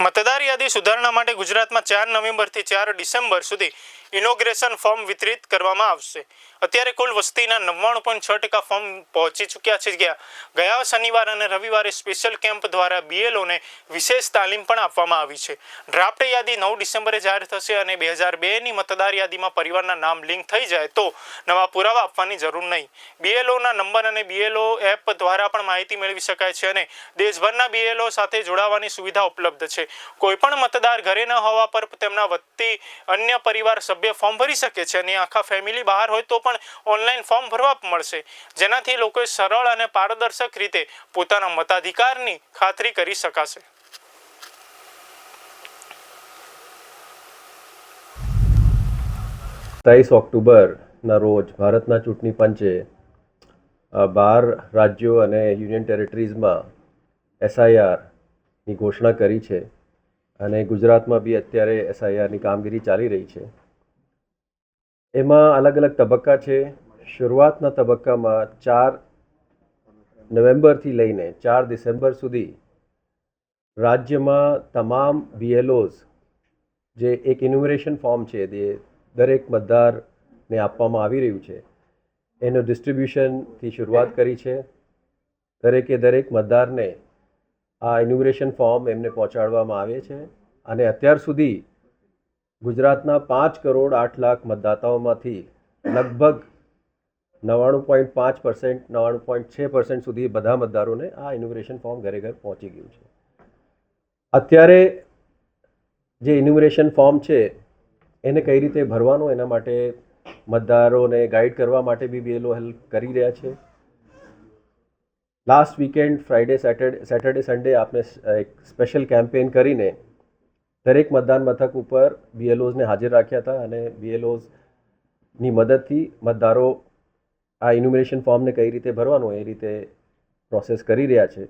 મતદાર યાદી સુધારણા માટે ગુજરાતમાં 4 નવેમ્બરથી 4 ડિસેમ્બર સુધી ઇનોગ્રેશન ફોર્મ વિતરિત કરવામાં આવશે। અત્યારે કુલ વસ્તીના 99.6% ફોર્મ પહોંચી ચૂક્યા છે। ગયા શનિવાર અને રવિવારે સ્પેશિયલ કેમ્પ દ્વારા બીએલઓને વિશેષ તાલીમ પણ આપવામાં આવી છે। ડ્રાફ્ટ યાદી 9 ડિસેમ્બરે જાહેર થશે અને 2002ની મતદાર યાદીમાં પરિવારના નામ લિંક થઈ જાય તો નવા પુરાવા આપવાની જરૂર નહીં। બીએલઓના નંબર અને બીએલઓ એપ દ્વારા પણ માહિતી મેળવી શકાય છે અને દેશભરના બીએલઓ સાથે જોડાવાની સુવિધા ઉપલબ્ધ છે। કોઈપણ મતદાર ઘરે ન હોવા પર તેમના વતી અન્ય પરિવાર સભ્ય ફોર્મ ભરી શકે છે અને આખા ફેમિલી બહાર હોય તો પણ ઓનલાઈન ફોર્મ ભરવા મળશે, જેનાથી લોકોએ સરળ અને પારદર્શક રીતે પોતાના મતાધિકારની ખાતરી કરી શકાશે। 27 ઓક્ટોબરના રોજ ભારતના ચૂંટણી પંચે 12 રાજ્યો અને યુનિયન ટેરેટરીઝમાં એસઆઈઆરની ઘોષણા કરી છે અને ગુજરાતમાં બી અત્યારે એસઆઈઆરની કામગીરી ચાલી રહી છે। એમાં અલગ અલગ તબક્કા છે। શરૂઆતના તબક્કામાં 4 નવેમ્બરથી લઈને 4 ડિસેમ્બર સુધી રાજ્યમાં તમામ બીએલઓઝ જે એક ઇન્યુમરેશન ફોર્મ છે તે દરેક મતદારને આપવામાં આવી રહ્યું છે, એનું ડિસ્ટ્રીબ્યુશનથી શરૂઆત કરી છે। દરેક મતદારને આ ઇન્યુમરેશન ફોર્મ એમને પહોંચાડવામાં આવે છે અને અત્યાર સુધી ગુજરાતના 5 કરોડ 8 લાખ મતદાતાઓમાંથી લગભગ 99.5%, 99.6% સુધી બધા મતદારોને આ ઇન્યુમરેશન ફોર્મ ઘરે ઘર પહોંચી ગયું છે। અત્યારે જે ઇન્યુમરેશન ફોર્મ છે એને કઈ રીતે ભરવાનું એના માટે મતદારોને ગાઈડ કરવા માટે બી બીએલઓ હેલ્પ કરી રહ્યા છે। Last weekend Friday Saturday Sunday આપણે એક સ્પેશિયલ કેમ્પેન કરીને દરેક મતદાન મથક ઉપર બીએલઓઝને હાજર રાખ્યા હતા અને બીએલઓઝની મદદથી મતદારો આ ઇન્યુમરેશન ફોર્મને કઈ રીતે ભરવાનું એ રીતે પ્રોસેસ કરી રહ્યા છે।